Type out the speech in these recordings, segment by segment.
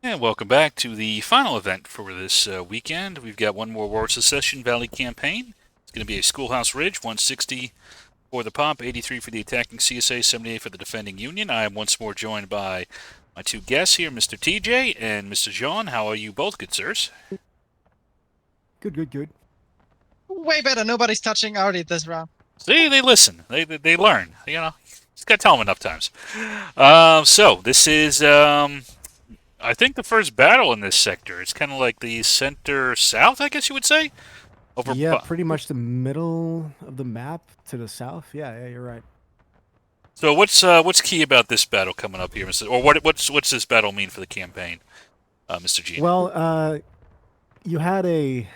And welcome back to the final event for this weekend. We've got one more War Secession Valley campaign. It's going to be a Schoolhouse Ridge, 160 for the Pop, 83 for the attacking CSA, 78 for the defending Union. I am once more joined by my two guests here, Mr. TJ and Mr. John. How are you both, good sirs? Good. Way better. Nobody's touching Artie this round. See, they listen. They learn. You know, just got to tell them enough times. So this is I think the first battle in this sector. It's kind of like the center south, I guess you would say. Yeah, pretty much the middle of the map to the south. Yeah, you're right. So what's key about this battle coming up here, Mr. Or what's this battle mean for the campaign, Mr. G? Well, you had a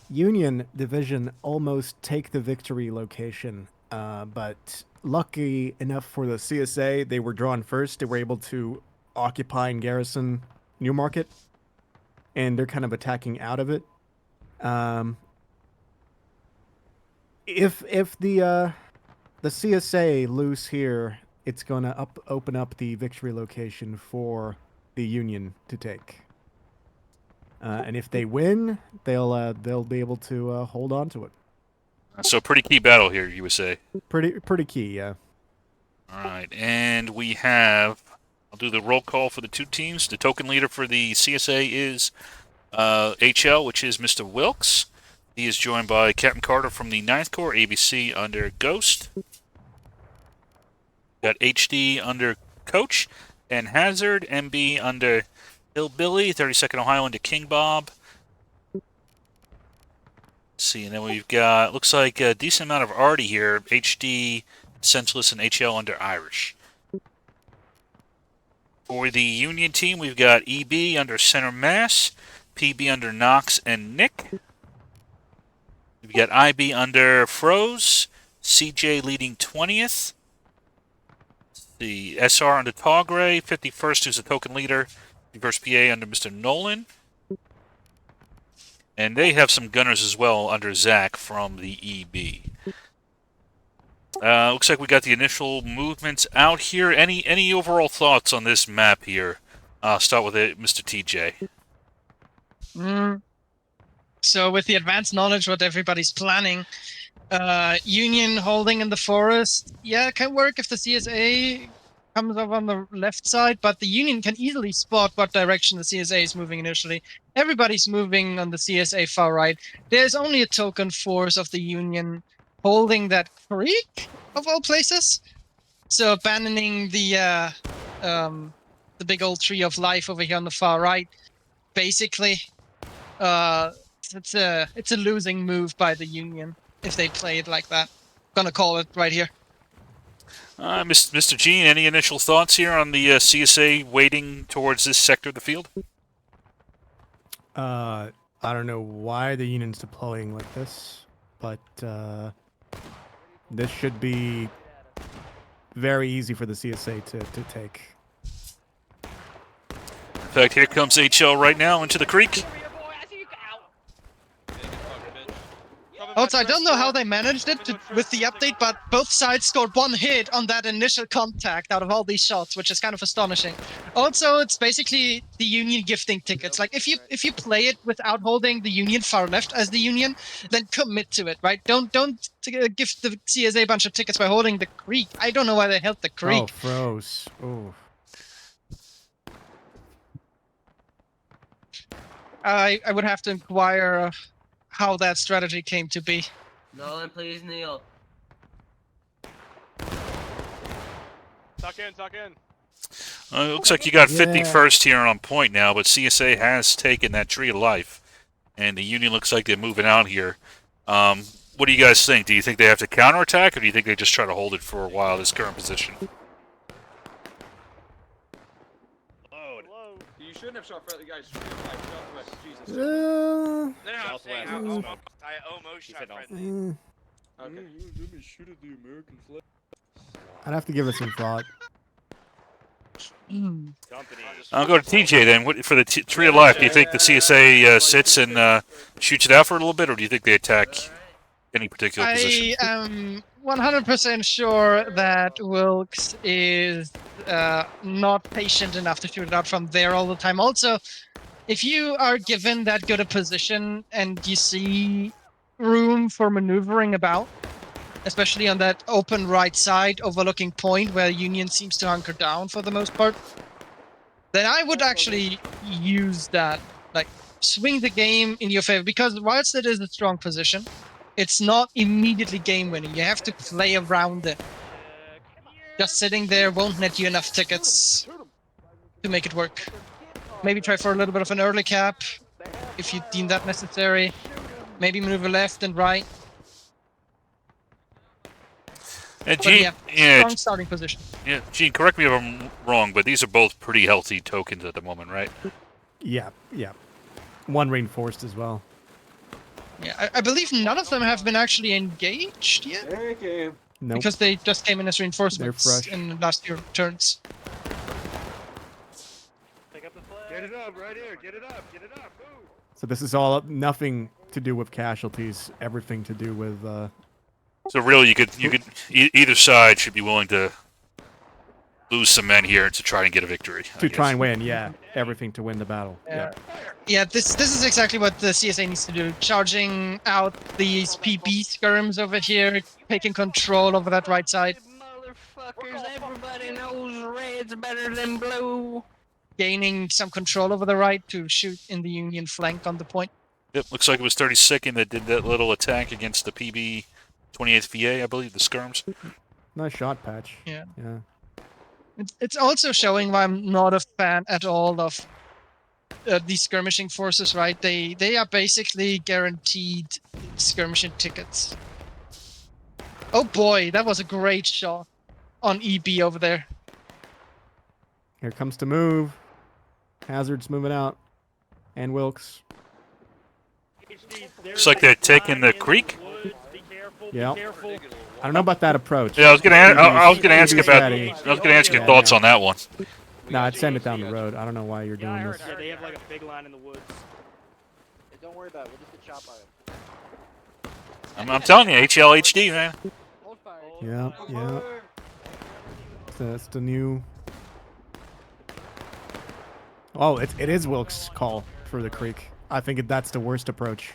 Union division almost take the victory location, but lucky enough for the CSA, they were drawn first. They were able to occupy and garrison Newmarket, and they're kind of attacking out of it. Um, if the CSA lose here, it's gonna open up the victory location for the Union to take. And if they win, they'll be able to hold on to it. So pretty key battle here, you would say. Pretty key, yeah. All right, and we have. I'll do the roll call for the two teams. The token leader for the CSA is HL, which is Mr. Wilkes. He is joined by Captain Carter from the 9th Corps, ABC under Ghost. Got HD under Coach, and Hazard, MB under Hillbilly, 32nd Ohio under King Bob. Let's see, and then we've got, looks like a decent amount of Artie here, HD, Senseless, and HL under Irish. For the Union team, we've got EB under Center Mass, PB under Knox and Nick. We've got IB under Froze, CJ leading 20th. The SR under Tallgray, 51st, who's the token leader. Reverse PA under Mr. Nolan. And they have some gunners as well under Zach from the EB. Looks like we got the initial movements out here. Any overall thoughts on this map here? I'll start with it, Mr. TJ. So with the advanced knowledge, what everybody's planning, Union holding in the forest, yeah, it can work if the CSA comes up on the left side, but the Union can easily spot what direction the CSA is moving initially. Everybody's moving on the CSA far right. There's only a token force of the Union holding that creek, of all places. So abandoning the big old tree of life over here on the far right, basically, it's a losing move by the Union if they play it like that. Gonna call it right here. Mr. Gene, any initial thoughts here on the CSA waiting towards this sector of the field? I don't know why the Union's deploying like this, but this should be very easy for the CSA to take. In fact, here comes HL right now into the creek. Also, I don't know how they managed it with the update, but both sides scored one hit on that initial contact out of all these shots, which is kind of astonishing. Also, it's basically the Union gifting tickets. Like, if you play it without holding the Union far left as the Union, then commit to it, right? Don't gift the CSA a bunch of tickets by holding the creek. I don't know why they held the creek. Oh, froze. Oh. I would have to inquire how that strategy came to be. Nolan, please kneel. Tuck in. It looks like you got 51st here on point now, but CSA has taken that tree of life, and the Union looks like they're moving out here. What do you guys think? Do you think they have to counterattack, or do you think they just try to hold it for a while, this current position? Load. You shouldn't have shot for the guys. Jesus. No, Southwest. I almost shot friendly. Okay. Let me shoot at the American flag. I'd have to give it some thought. Company. I'll go to TJ then. What, for the tree of life, do you think the CSA sits and shoots it out for a little bit, or do you think they attack any particular position? 100% sure that Wilkes is not patient enough to shoot it out from there all the time. Also, if you are given that good a position and you see room for maneuvering about, especially on that open right side overlooking point where Union seems to hunker down for the most part, then I would actually use that, like, swing the game in your favor, because whilst it is a strong position, it's not immediately game winning. You have to play around it. Just sitting there won't net you enough tickets to make it work. Maybe try for a little bit of an early cap if you deem that necessary. Maybe maneuver left and right. And But Gene, yeah, strong starting position. yeah, Gene, correct me if I'm wrong, but these are both pretty healthy tokens at the moment, right? Yeah, yeah. One reinforced as well. Yeah, I believe none of them have been actually engaged yet, Okay. Nope. because they just came in as reinforcements fresh. in the last few turns. Pick up the flag. Get it up right here. Get it up. Get it up. Move. So this is all nothing to do with casualties, everything to do with So really, either side should be willing to lose some men here to try and get a victory. I to try guess. and win. Yeah, everything to win the battle. Yeah. Yeah, this is exactly what the CSA needs to do. Charging out these PB skirms over here, taking control over that right side. Motherfuckers, everybody knows red's better than blue. Gaining some control over the right to shoot in the Union flank on the point. Yep, looks like it was 32nd that did that little attack against the PB 28th VA, I believe, the skirms. Nice shot, Patch. Yeah. Yeah. It's also showing why I'm not a fan at all of these skirmishing forces, right? They are basically guaranteed skirmishing tickets. Oh boy, that was a great shot on EB over there. Here comes to move. Hazard's moving out. And Wilkes. Looks like they're taking the creek. Yeah. I don't know about that approach. Yeah, I was gonna ask PB's about. ready. I was gonna ask your Yeah, thoughts yeah. on that one. No, I'd send it down the road. I don't know why you're doing this. Yeah, they have like a big line in the woods. Hey, don't worry about it. We'll just get shot by him. I'm telling you, HLHD, man. Hold fire. Yeah, yeah. That's the new. Oh, it is Wilkes' call for the creek. I think that's the worst approach.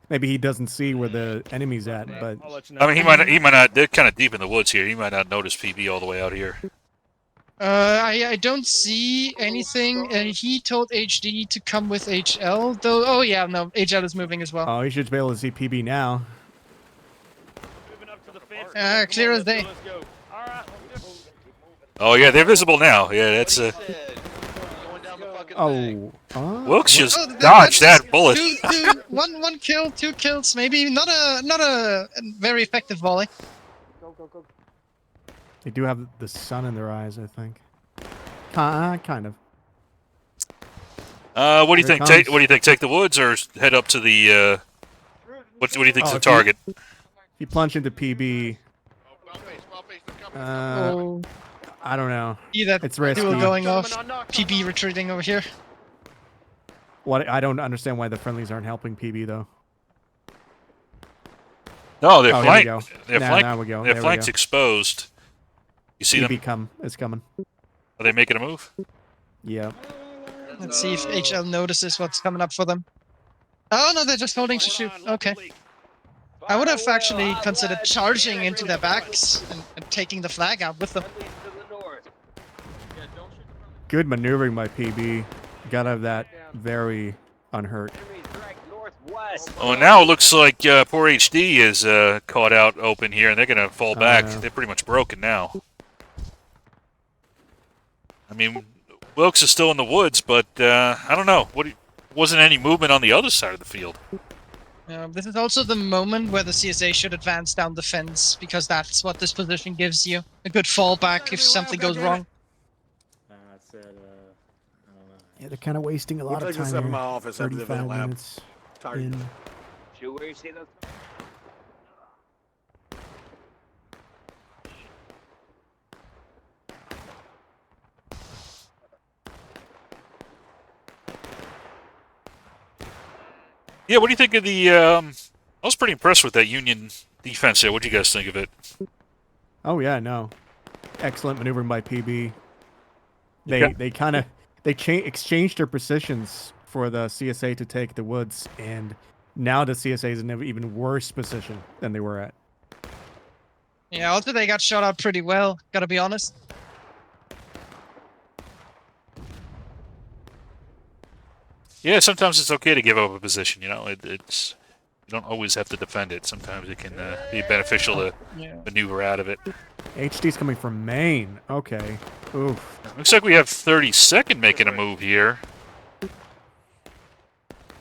Maybe he doesn't see where the enemy's at, but I'll let you know. I mean, he might not. They're kind of deep in the woods here. He might not notice PB all the way out here. I don't see anything. He told HD to come with HL, though. Oh yeah, no, HL is moving as well. oh, he should be able to see PB now. Moving up to the fence. Clear as day. Let's go. All right, let's go. Oh yeah, they're visible now. Yeah, that's Going down the fucking thing. Oh, Wilkes just Oh, dodged that's that bullet. One kill, 2 kills, maybe not a very effective volley. Go, go, go. they do have the sun in their eyes, I think. Kind of. What do you Here think? it Take comes. what do you think? Take the woods or head up to the? What do you think's Oh, the if you- target? If you plunge into PB, Oh, I don't know. see that It's risky. duel going off. PB retreating over here. What I don't understand why the friendlies aren't helping PB though. No, their Oh, here we flank. go. Their Now- flank. now we go. Their There we flank's go. exposed. You see them? PB is coming. Are they making a move? Yeah. Let's see if HL notices what's coming up for them. Oh no, they're just holding to shoot. Okay. I would have actually considered charging into their backs and taking the flag out with them. To the north. Yeah, don't shoot the front. Good maneuvering by PB. Gotta have that very unhurt. Enemies direct northwest. Oh, now it looks like poor HD is caught out open here, and they're gonna fall back. yeah. They're pretty much broken now. I mean, Wilkes is still in the woods, but I don't know. Wasn't any movement on the other side of the field. This is also the moment where the CSA should advance down the fence, because that's what this position gives you. A good fallback if something goes wrong. I said, I don't know. Yeah, they're kind of wasting a lot of taking time this up in here. my office after the 35 event lab. minutes Tired. in. Shoot where you see those. Yeah, what do you think of the? I was pretty impressed with that Union defense there. What do you guys think of it? Oh yeah, no. Excellent maneuvering by PB. Okay. They kind of exchanged their positions for the CSA to take the woods, and now the CSA is in an even worse position than they were at. Yeah, also they got shot out pretty well, gotta be honest. Yeah, sometimes it's okay to give up a position. You know, it's you don't always have to defend it. Sometimes it can be beneficial to Yeah. maneuver out of it. HD's coming from Maine. Okay. Oof. Looks like we have 32nd making a move here.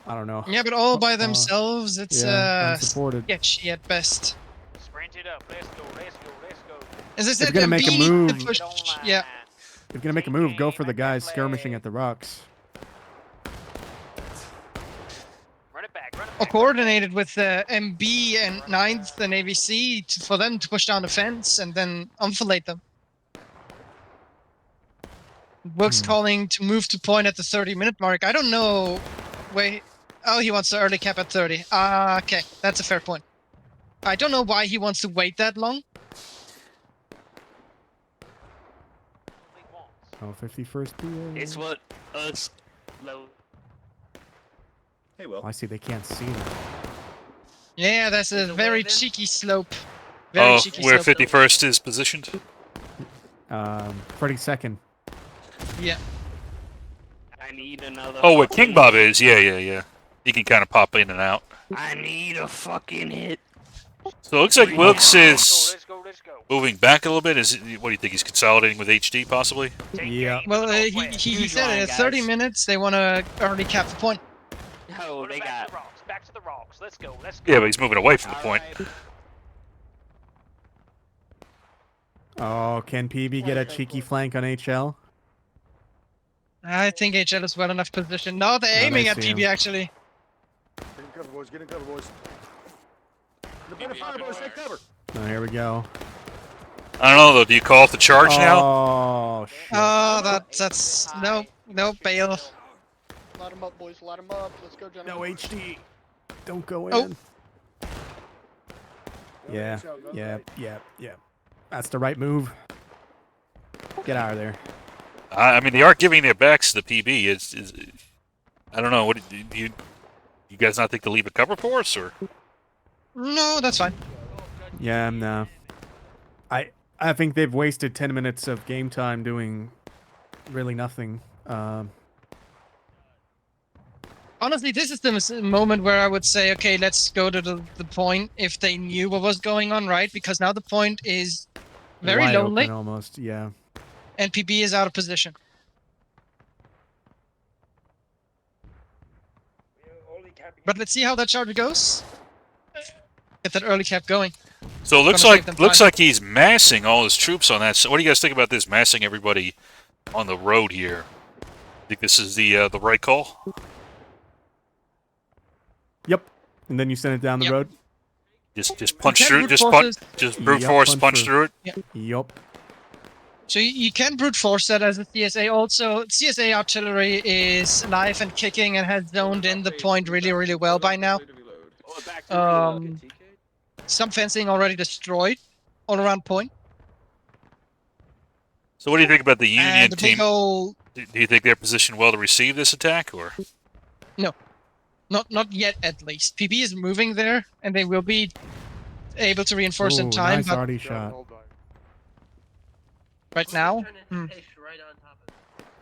I don't know. Yeah, but all by themselves, it's Yeah, unsupported. sketchy at best. Sprint it up. Let's go. Let's go. Let's go. As I If said, you're gonna make a MB move- push, Get online. yeah. If you're gonna make a move, go for the guys skirmishing at the rocks. Run it back. Run it Or back. coordinated with MB and 9th and AVC for them to push down the fence and then enfilade them. Wilkes calling to move to point at the 30-minute mark. I don't know. Wait. Oh, he wants to early cap at 30. Okay, that's a fair point. I don't know why he wants to wait that long. Oh, 51st PA. It's what us low. Hey, Will. Oh, I see. They can't see them. Yeah, that's a Is it very weather? cheeky slope. Very Oh, cheeky where slope. 51st is positioned. 32nd. Yeah. I need another. Oh, where King fucking Bob hit. is. Yeah. He can kind of pop in and out. I need a fucking hit. So it looks like Wilkes is Let's go. Let's go. moving back a little bit. What do you think? He's consolidating with HD, possibly? Take Yeah. aim Well, at the he northwest. he said line, at 30 guys. minutes they want to early cap the point. Oh, Put they it back got. to the rocks. Back to the rocks. Let's go. Let's go. Yeah, but he's moving away from the point. Alright. Oh, can PB get a cheeky flank on HL? I think HL is well enough positioned. No, they're they aiming at see PB him. actually. Get in cover, boys. Get in cover, boys. Defend the fire, boys. Take cover. Oh, here we go. I don't know though. Do you call off the charge now? Oh, shit. Oh, that's no bail. Light him up, boys. Light him up. Let's go, No gentlemen. HD. Don't go Oh. in. Yeah. That's the right move. Get out of there. I mean, they are giving their backs to the PB. Is I don't know. What do you guys not think to leave a cover for us, or? No, that's fine. Yeah, no. I think they've wasted 10 minutes of game time doing really nothing. Honestly, this is the moment where I would say, okay, let's go to the point if they knew what was going on, right? Because now the point is very wide lonely open almost, yeah. and PB is out of position. But let's see how that charge goes. Get that early cap going. So it looks Gonna save them like time. he's massing all his troops on that. So what do you guys think about this massing everybody on the road here? Think this is the right call? Yep. And then you send it down the Yep. road? Just punch can through. brute Just forces- just brute Yep, force punch punch through. through it. Yup. So you can brute force that as a CSA. Also, CSA artillery is live and kicking and has zoned in the point really, really well by now. Oh, back to reload. Um, some fencing already destroyed all around point. So what do you think about the Union And the big team? old, Do you think they're positioned well to receive this attack, or? not yet at least. PB is moving there, and they will be able to reinforce in Ooh, time. nice But arty shot. right now,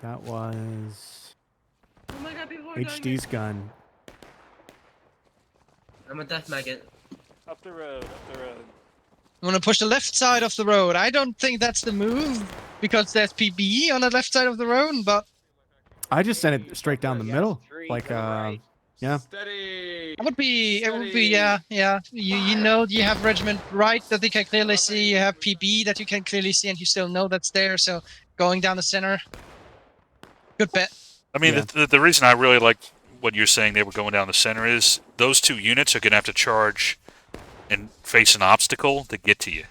That was Oh my god, people are dying. HD's gun. I'm a death maggot. Up the road. Up the road. I'm gonna push the left side of the road. I don't think that's the move because there's PB on the left side of the road, but I just sent it straight down the middle. Like, yeah. Steady. it would be, yeah. You know, you have regiment right that they can clearly see. You have PB that you can clearly see, and you still know that's there. So going down the center, good bet. I mean, Yeah. the reason I really like what you're saying they were going down the center is those two units are going to have to charge and face an obstacle to get to you.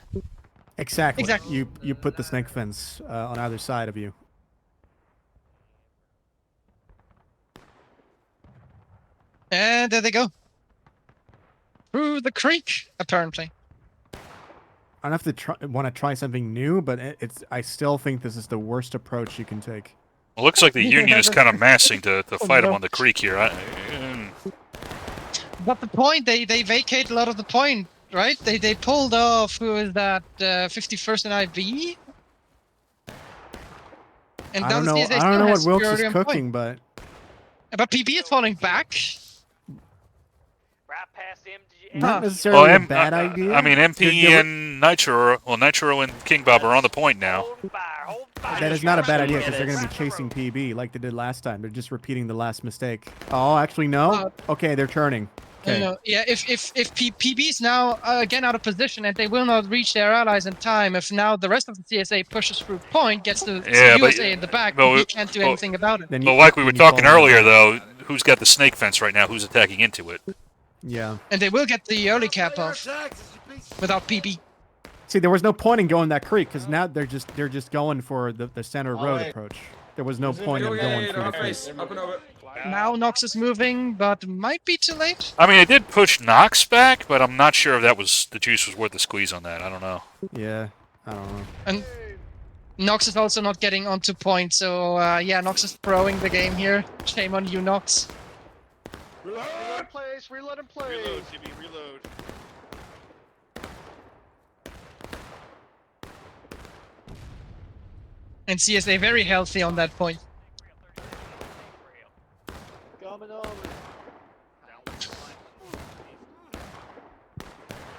Exactly. Exactly. You put the snake fence on either side of you. And there they go. Through the creek, apparently. I don't have to want to try something new, but I still think this is the worst approach you can take. It looks like the Yeah, Union is that's- kind of massing to fight them no. on the creek here. But the point, they vacate a lot of the point, right? They pulled off, who is that, 51st and IB? And I now don't the know. CSA I still don't know has what Wilkes superiority is on point. cooking, but But PB is falling back. Right past MG. not Ah. necessarily Well, a bad idea. I mean, MP There were- and Nitro and King Bob are on the point now. Hold fire, hold fire. That is not a bad idea Minutes. because they're going to be chasing PB like they did last time. They're just repeating the last mistake. Oh, actually, no. Okay, they're turning. Okay. No, yeah, if PB is now again out of position and they will not reach their allies in time, if now the rest of the CSA pushes through point, gets the Yeah, but- USA in the back, but- we can't do but- anything about it. Then But like we were then you talking fall earlier, back. though, who's got the snake fence right now? Who's attacking into it? Yeah. And they will get the early cap off without PB. See, there was no point in going that creek because now they're just going for the center road approach. There was no point in going through the creek. Up and over. Now Nox is moving, but might be too late. I mean, it did push Knox back, but I'm not sure if the juice was worth the squeeze on that. I don't know. Yeah, I don't know. And Nox is also not getting onto point, so yeah, Nox is throwing the game here. Shame on you, Nox. Reload in place, reload in place. Reload, Jimmy, reload. And CSA very healthy on that point. Coming over.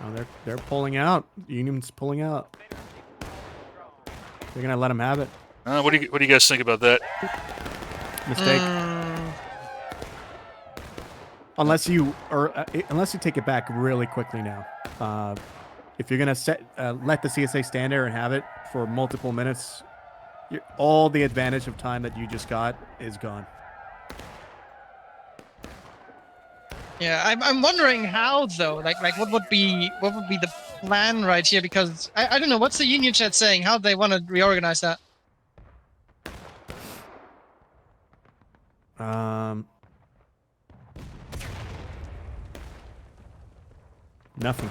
Oh, they're pulling out. Union's pulling out. They're gonna let them have it. What do you guys think about that? Mistake. Mm, Unless you take it back really quickly now. If you're gonna let the CSA stand there and have it for multiple minutes, all the advantage of time that you just got is gone. yeah, I'm wondering how though. Like what would be the plan right here? Because I don't know, what's the Union chat saying? How they want to reorganize that? Nothing.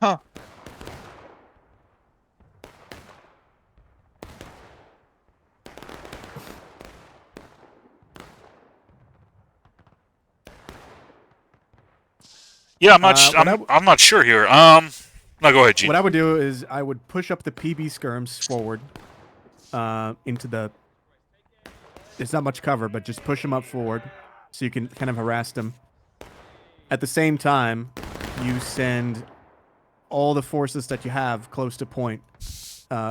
Huh. Yeah, I'm not. what I w- I'm not sure here. No, go ahead, Gene. What I would do is I would push up the PB skirms forward into the. It's not much cover, but just push them up forward so you can kind of harass them. At the same time, you send all the forces that you have close to point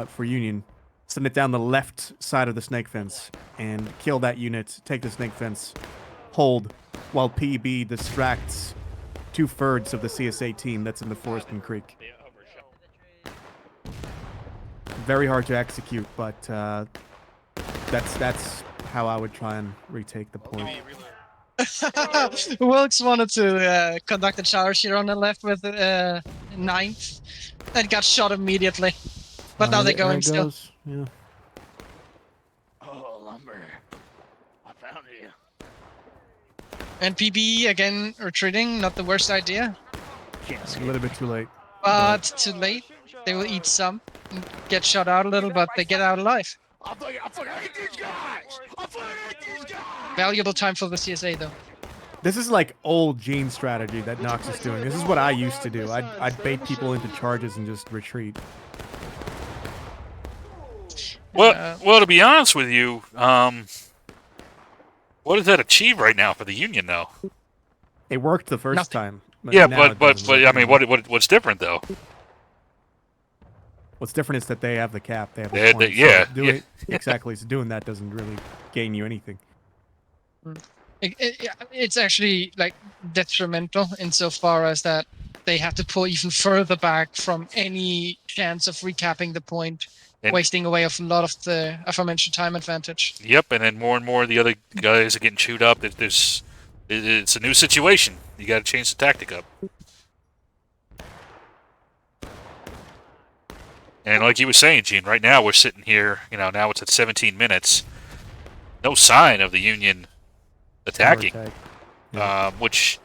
for Union. Send it down the left side of the snake fence and kill that unit. Take the snake fence, hold, while PB distracts 2/3 of the CSA team that's in the forest and creek. Very hard to execute, but that's how I would try and retake the point. Wilkes wanted to conduct a charge here on the left with 9th and got shot immediately. But now they're There going it still. goes. Yeah. Oh, lumber. I found you. And PB again retreating, not the worst idea. It's a little bit too late. But too late. They will eat some and get shot out a little, but they get out alive. I fucking hate these guys! I fucking hate these guys! Valuable time for the CSA though. This is like old Gene strategy that Nox is doing. This is what I used to do. I'd bait people into charges and just retreat. Well, to be honest with you, what does that achieve right now for the Union, though? It worked the first Nothing. time. Yeah, now it but doesn't work I mean, anymore. what's different though? What's different is that they have the cap. They have the They had point, the- yeah, so doing, exactly. So doing that doesn't really gain you anything. It's actually like detrimental insofar as that they have to pull even further back from any chance of recapping the point, And- wasting away a lot of the aforementioned time advantage. Yep, and then more and more of the other guys are getting chewed up. It's a new situation. You got to change the tactic up. And like you were saying, Gene, right now we're sitting here. Now it's at 17 minutes. No sign of the Union attacking. Counterattack. Yeah. Which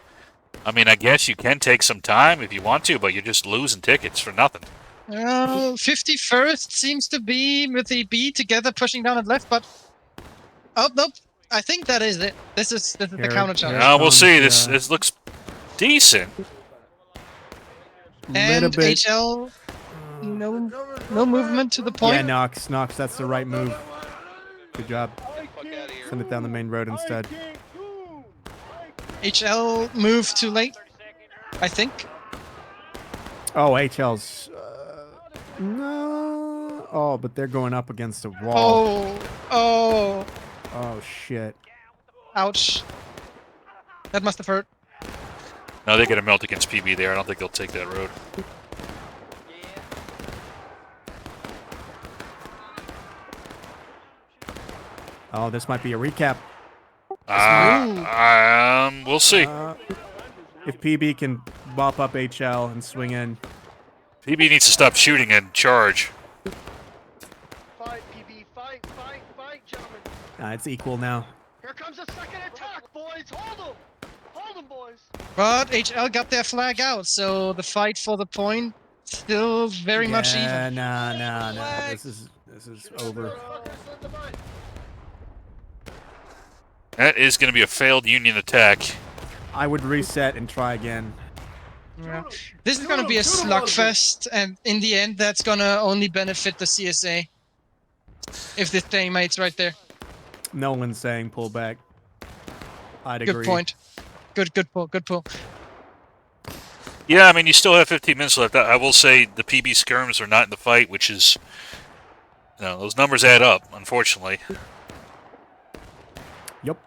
I mean, I guess you can take some time if you want to, but you're just losing tickets for nothing. 51st seems to be with the B together pushing down at left, but oh nope, I think that is it. This is the Here- counter charge. here- We'll see. comes, This looks decent. And little bit. HL, no movement to the Yeah, point. Knox, that's the right move. Good job. Send it down the main road instead. HL moved too late, I think. Oh, HL's. No. Oh, but they're going up against a wall. Oh, Oh shit. ouch. That must have hurt. No, they get a melt against PB there. I don't think they'll take that road. Oh, this might be a recap. We'll see. If PB can bop up HL and swing in. PB needs to stop shooting and charge. Fight, PB, fight, gentlemen. It's equal now. Here comes a second attack, boys. Hold them, boys. But HL got their flag out, so the fight for the point still very much even. Nah. This is over. That is going to be a failed Union attack. I would reset and try again. Yeah. This is gonna be a slugfest, and in the end, that's gonna only benefit the CSA. If the teammates right there. Nolan's saying pull back. I'd agree. Good point. Good pull. Yeah, I mean, you still have 15 minutes left. I will say the PB skirms are not in the fight, which is... those numbers add up, unfortunately. Yep.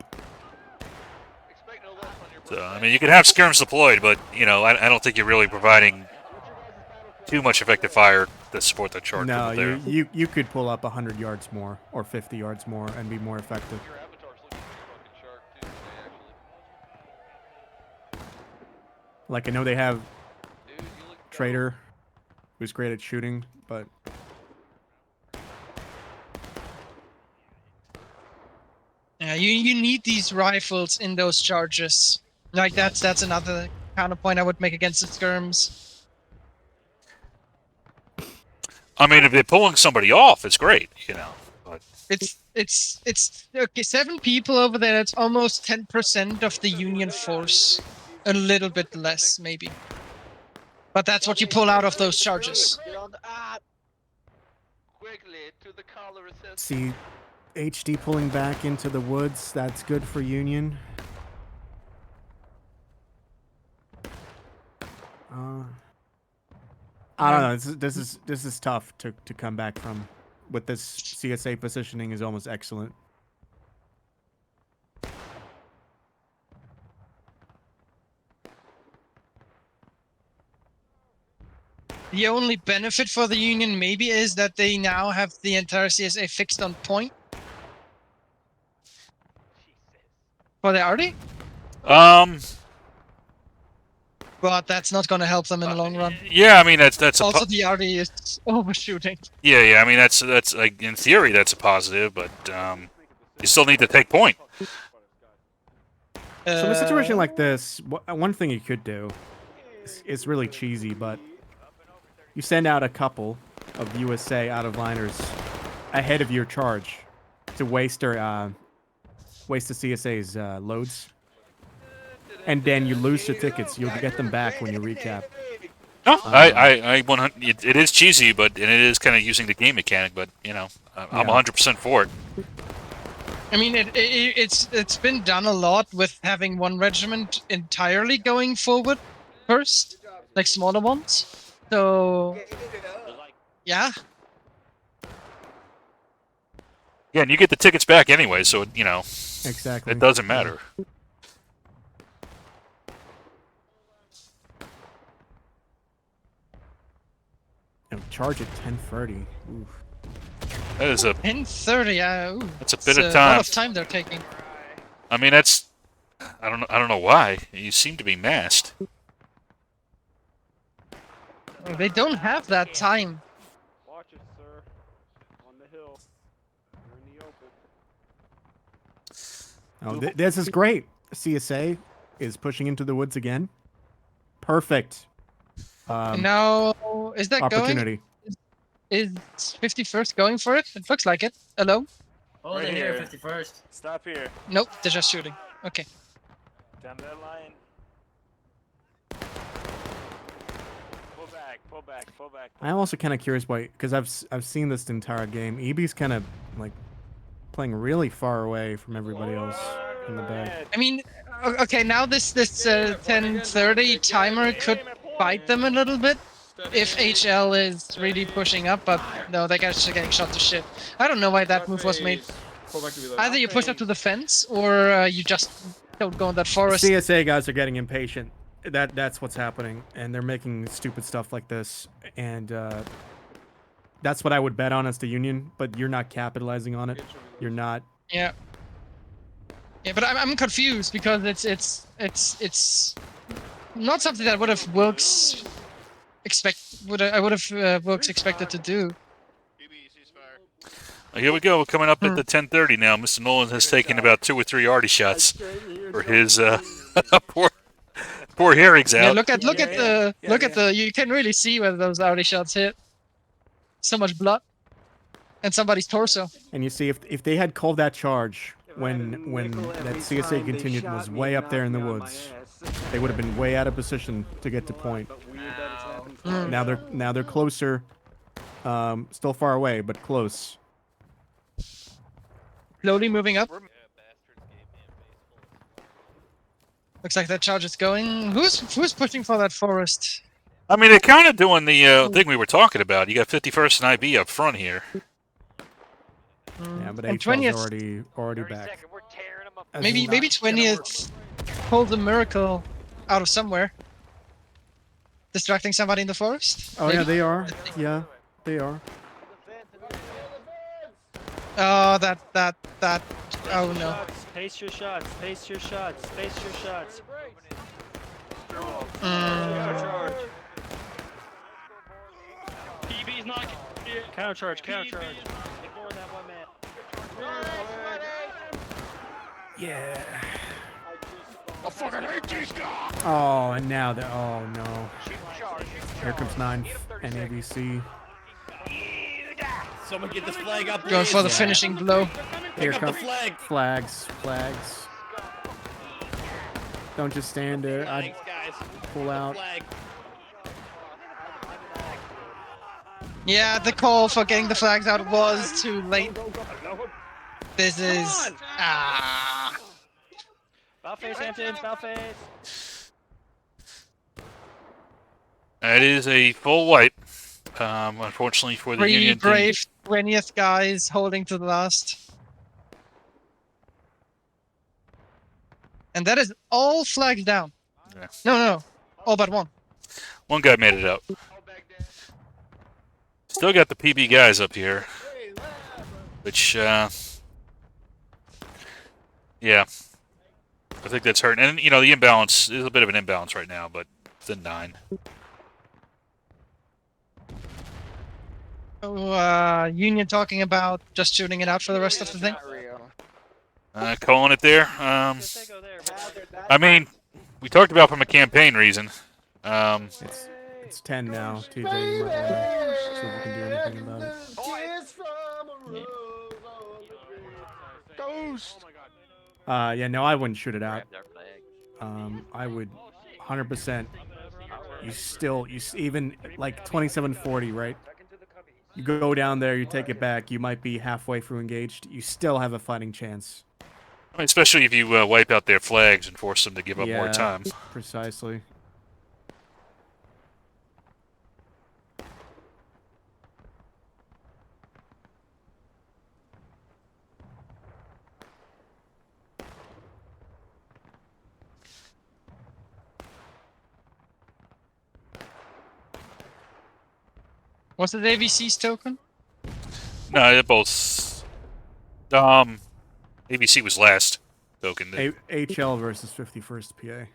So, I mean, you can have skirms deployed, but, I don't think you're really providing too much effective fire to support that charge. No, there. you could pull up 100 yards more or 50 yards more and be more effective. Like, I know they have Trader, who's great at shooting, but... Yeah, you need these rifles in those charges. Like that's another counterpoint I would make against the skirms. I mean, if they're pulling somebody off, it's great, But It's okay. 7 people over there. It's almost 10% of the Union force. A little bit less, maybe. But that's what you pull out of those charges. See, HD pulling back into the woods. That's good for Union. I don't know. This is tough to come back from. With this CSA positioning is almost excellent. The only benefit for the Union maybe is that they now have the entire CSA fixed on point. For the Arty? But that's not going to help them in the long run. Yeah, I mean, that's Also, the Arty is overshooting. Yeah, I mean, that's like, in theory, that's a positive, but, you still need to take point. So in a situation like this, one thing you could do, it's really cheesy, but you send out a couple of USA out-of-liners ahead of your charge to waste the CSA's loads. And then you lose your tickets. You'll get them back when you recap. No, it is cheesy, but and it is kind of using the game mechanic, but, I'm 100% for it. I mean, it's been done a lot with having one regiment entirely going forward first, like smaller ones. So, yeah. Yeah, and you get the tickets back anyway, so, Exactly. it doesn't matter. Charge at 10:30. Oof. That is a 10:30. That's a bit of A time. lot of time they're taking. I mean, that's I don't know why. You seem to be masked. They don't have that time. Watch it, sir. On the hill. You're in the open. Oh, this is great. CSA is pushing into the woods again. Perfect. Now, is that going? Opportunity. Is 51st going for it? It looks like it. Hello? Hold Right it here, here. 51st. Stop here. Nope, they're just shooting. Okay. Down that line. Pull back, pull back, pull back. I'm also kind of curious why, because I've seen this entire game. EB's kind of like playing really far away from everybody else in the back. I mean, okay, now this 10:30 timer could bite them a little bit if HL is really pushing up, but no, they guys are getting shot to shit. I don't know why that move was made. Either you push up to the fence or you just don't go in that forest. CSA guys are getting impatient. That's what's happening, and they're making stupid stuff like this, and that's what I would bet on as the Union. But you're not capitalizing on it. You're not. Yeah. Yeah, but I'm confused because it's not something that would have Wilkes Wilkes expected to do. Well, here we go. We're coming up at the 10:30 now. Mr. Nolan has taken about 2 or 3 arty shots for his poor hearings out. Yeah, look at the. You can really see where those Audi shots hit. So much blood, and somebody's torso. And you see, if they had called that charge when that CSA continued was way up there in the woods, they would have been way out of position to get to point. Now they're closer, still far away, but close. Slowly moving up. Looks like that charge is going. Who's pushing for that forest? I mean, they're kind of doing the thing we were talking about. You got 51st and IB up front here. Yeah, but And HL's 20th already back. Second, we're tearing them up. As Maybe in- 20th pulled a miracle out of somewhere. Distracting somebody in the forest? Oh yeah, Maybe? they are. Yeah, they are. Oh, that. Oh no. Pace your shots, pace your shots, pace your shots. PB's not. Counter charge, counter charge. Ignore that one man. Yeah. I fucking hate these guys! Oh, and now the oh no. Shoot charge, shoot Here comes 9 and seconds. ABC. Someone get this flag up, Going for the Yeah. finishing blow. Here up the comes flag. flags. Don't just stand there. I'd guys. pull out. Flag. Yeah, the call for getting the flags out was too late. This is Bow face, Hampton, bow face. That is a full wipe. Unfortunately for the three Union team. brave 20th guys holding to the last. And that is all flags down. Yeah. No, all but one. One guy made it up. Still got the PB guys up here. Which, yeah. I think that's hurting. And, you know, the imbalance is a bit of an imbalance right now, but it's a 9. So, Union talking about just shooting it out for the rest of the thing. Calling it there. I mean, we talked about from a campaign reason. It's 10 now. TJ, you might wanna see if you can do anything about it. Ghost! Yeah, no, I wouldn't shoot it out. I would 100%. Even like 2740, right? You go down there, you take it back, you might be halfway through engaged. You still have a fighting chance. I mean, especially if you wipe out their flags and force them to give up more Yeah. time. Precisely. What's the AVC's token? No, they're both. ABC was last token. HL versus 51st PA.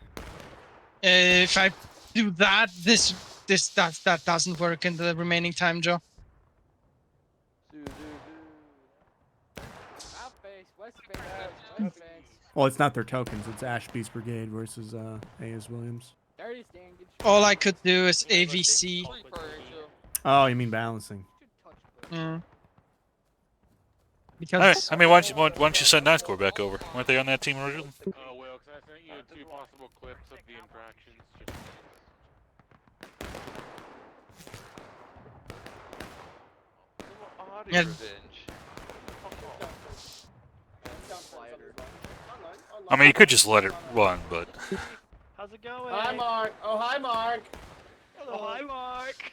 If I do that, that doesn't work in the remaining time, Joe. Well, it's not their tokens. It's Ashby's brigade versus A.S. Williams. All I could do is AVC. Oh, you mean balancing? Mm. All right. Because I mean, why don't you send Ninth Corps back over? Weren't they on that team originally? Oh, well, because I sent you 2 possible clips of the infractions. Yeah. I mean, you could just let it run, but How's it going? Hi, Mark. Oh, hi, Mark. Hello. Oh, hi, Mark.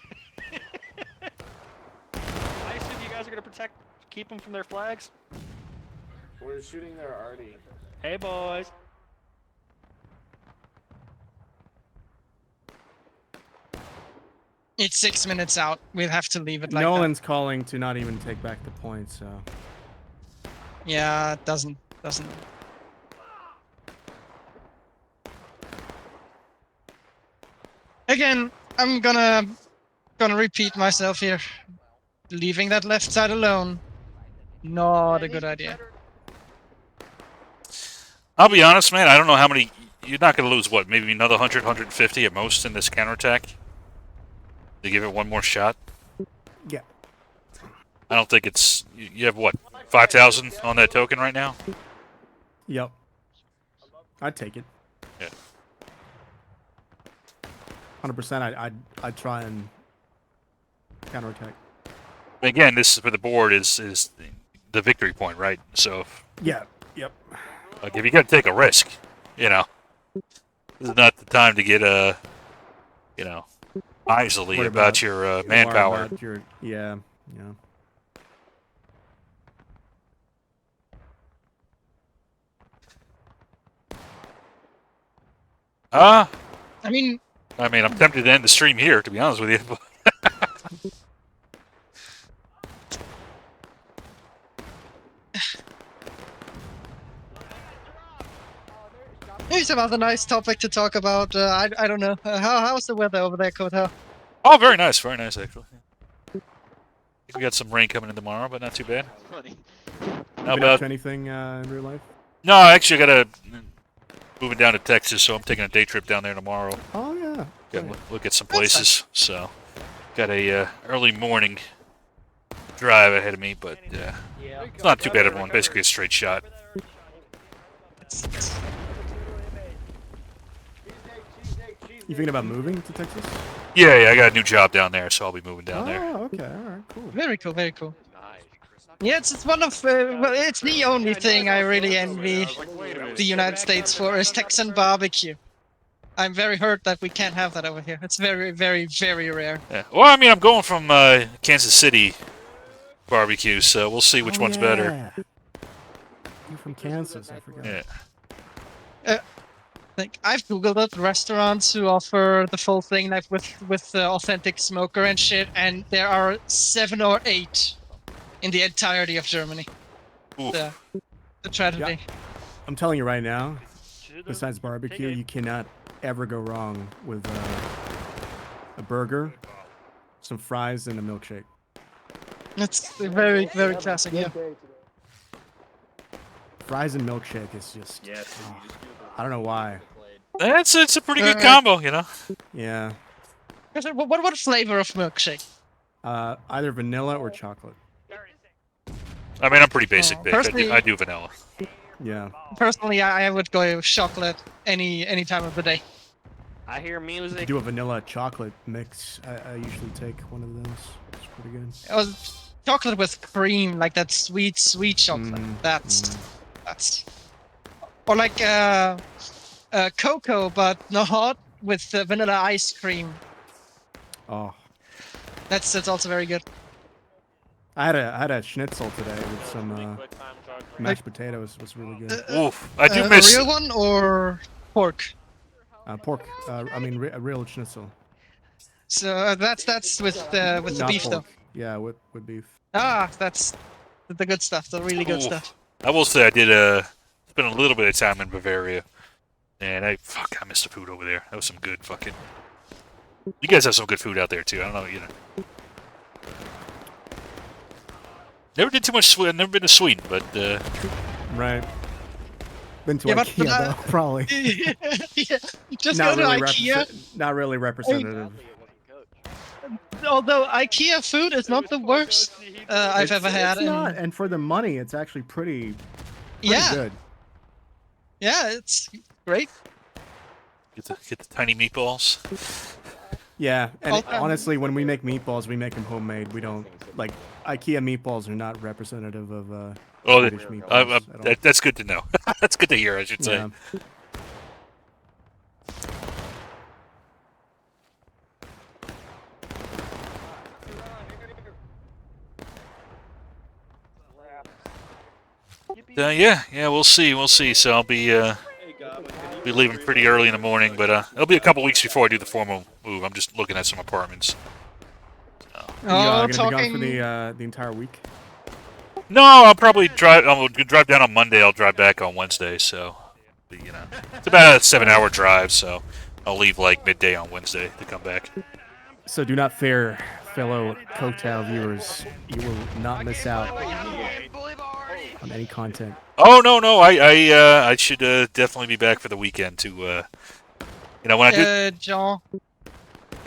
I assume you guys are gonna keep them from their flags. We're shooting their arty. Hey, boys. it's 6 minutes out. We'll have to leave it like Nolan's calling to not even take back the point, so. that. Yeah, it doesn't. Again, I'm gonna repeat myself here. Leaving that left side alone, not a good idea. I'll be honest, man. I don't know how many. You're not going to lose what? Maybe another 100, 150 at most in this counterattack. To give it one more shot. Yeah. I don't think it's. You have what? 5,000 on that token right now. Yep. I'd take it. Yeah. 100%. I'd try and counterattack. Again, this for the board is the victory point, right? So, Yeah. Yep. like, if you got to take a risk, you know, this is not the time to get miserly Worry about your Worry manpower. about your, yeah. I mean, I'm tempted to end the stream here, to be honest with you. here's another nice topic to talk about. I don't know. How's the weather over there, Kota? Oh, very nice actually. We got some rain coming in tomorrow, but not too bad. How Been up about to anything in real life? No, I actually gotta moving down to Texas, so I'm taking a day trip down there tomorrow. Oh yeah. Gotta look at some places. So got a early morning drive ahead of me, but it's not too bad of one. Basically a straight shot. You thinking about moving to Texas? Yeah, I got a new job down there, so I'll be moving down there. Oh, okay, all right, cool. Very cool, very cool. Yeah, it's one of well, it's the only thing I really envy the United States for is Texan barbecue. I'm very hurt that we can't have that over here. It's very, very, very rare. Yeah. Well, I mean, I'm going from Kansas City barbecue, so we'll see which one's better. You're from Kansas, I forgot. Yeah. Like I've googled it, restaurants who offer the full thing, like with the authentic smoker and shit, and there are 7 or 8 in the entirety of Germany. The tragedy. Yeah. I'm telling you right now, besides barbecue, you cannot ever go wrong with a burger, some fries, and a milkshake. It's very, very classic, yeah. Fries and milkshake is just... I don't know why. It's a pretty good combo, you know? Yeah. What flavor of milkshake? Either vanilla or chocolate. I mean, I'm pretty basic, bitch. I do vanilla. Yeah. Personally, I would go with chocolate any time of the day. I hear music. If you do a vanilla chocolate mix, I usually take one of those. It's pretty good. It was chocolate with cream, like that sweet chocolate. That's or like cocoa, but not hot, with vanilla ice cream. Oh. That's also very good. I had a schnitzel today with some mashed potatoes. It was really good. Oof, I do miss a real one or pork. Pork. I mean, a real schnitzel. So that's with the Not beef pork. though. Yeah, with beef. Ah, that's the good stuff. The really good stuff. I will say I did spend a little bit of time in Bavaria, and I missed the food over there. That was some good fucking. You guys have some good food out there too. I don't know, you know. Never did too much Sweden. Never been to Sweden, but Right. Been to Yeah, but IKEA though, probably. yeah, just Not go to really IKEA. not really representative. Sadly, it wasn't Coach. Although IKEA food is not the worst I've ever had. It's not, and for the money, it's actually pretty Yeah, good. yeah, it's great. Get the tiny meatballs. Yeah, and Okay. honestly, when we make meatballs, we make them homemade. We don't like IKEA meatballs are not representative of Oh, British meatballs at all. that's good to know. That's good to hear, I should say. Yeah. Yeah, we'll see. So I'll be leaving pretty early in the morning, but it'll be a couple weeks before I do the formal move. I'm just looking at some apartments. You Oh, gonna be gone for the entire week? No, I'll probably drive. I'll drive down on Monday. I'll drive back on Wednesday. So, it's about a 7-hour drive. So I'll leave like midday on Wednesday to come back. So do not fear, fellow Cocktail viewers. You will not miss out on any content. Oh no! I should definitely be back for the weekend to when I do. John,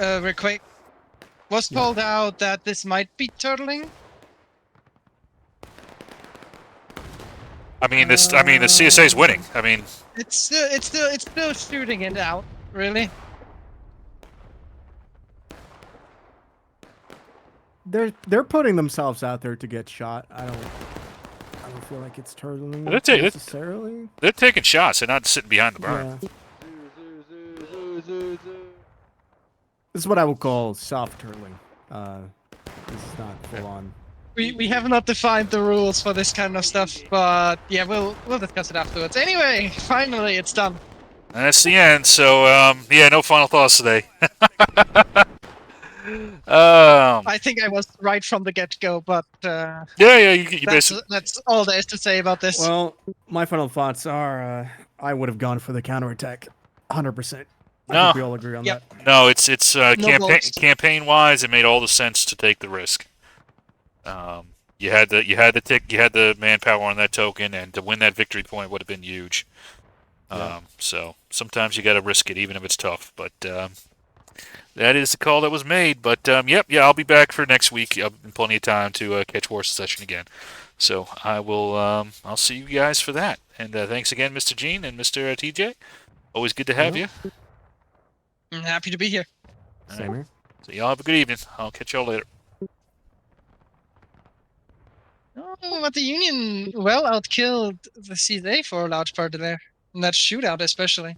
real quick. Was told out that this might be turtling. I mean the CSA's winning. I mean, It's still shooting it out. Really? They're putting themselves out there to get shot. I don't feel like it's turtling necessarily. They're taking shots. They're not sitting behind the barn. Yeah. This is what I would call soft turtling. This is not full on. We have not defined the rules for this kind of stuff, but yeah, we'll discuss it afterwards. Anyway, finally it's done. And that's the end. So yeah, no final thoughts today. I think I was right from the get-go, but yeah, you basically. That's all there is to say about this. Well, my final thoughts are I would have gone for the counterattack, 100%. I think we all agree on that. No, it's campaign wise, it made all the sense to take the risk. You had the manpower on that token, and to win that victory point would have been huge. So sometimes you got to risk it, even if it's tough. But that is the call that was made. But I'll be back for next week. I'll have plenty of time to catch War Secession again. So I will. I'll see you guys for that. And thanks again, Mr. Gene and Mr. TJ. Always good to have you. I'm happy to be here. Same here. So y'all have a good evening. I'll catch y'all later. Oh, but the Union well outkilled the CSA for a large part of there. In that shootout, especially.